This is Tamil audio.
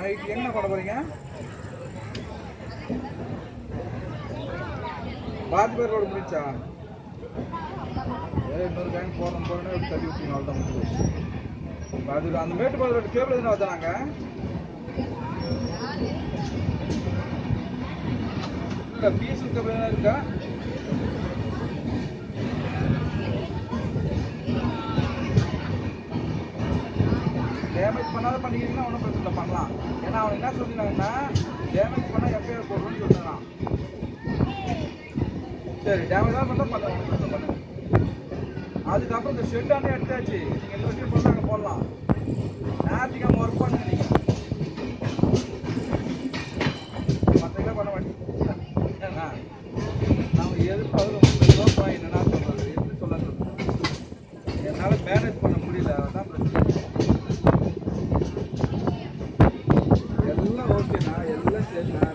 நைட் என்ன பண்ண போறீங்க? பாதி பேர் ரோடு முடிச்சா இன்னொரு டைம் போறோம்னு தள்ளி விட்டீங்க. அவ்வளோதான் முடிச்சு. அது அந்த மேட்டுப்பாளையம் கேபிள் எதுனா வச்சானாங்க. பீஸ் கேபிள் எதுனா இருக்கா? டேமேஜ் பண்ணாத பண்ணிக்கிறீங்கன்னா ஒன்றும் பிரச்சனை இல்லை, பண்ணலாம். ஏன்னா அவன் என்ன சொல்லியிருந்தாங்கன்னா டேமேஜ் பண்ணால் எஃப்ஐஆர் போடுறோன்னு சொல்லிட்டான். சரி, டேமேஜ் தான் பண்ணால் பண்ண ஒன்றும் பிரச்சனை பண்ணுங்க. அதுக்கப்புறம் இந்த ஷெட்டானே எடுத்தாச்சு. நீங்கள் எந்த விஷயம் பண்ணாங்க போடலாம். ஞாயிற்றுக்கிழமை ஒர்க் பண்ணுங்க. நீங்கள் மற்றெல்லாம் பண்ண மாட்டேங்க. நம்ம எதிர்பார்த்து 30 ரூபா பாய் என்னன்னா சொல்கிறது எப்படி சொல்ல சொல்லுங்கள். என்னால் மேனேஜ் பண்ண முடியல, அதான் பிரச்சனை. எல்லாம் ஓகேண்ணா, எல்லாம் சரிண்ணா.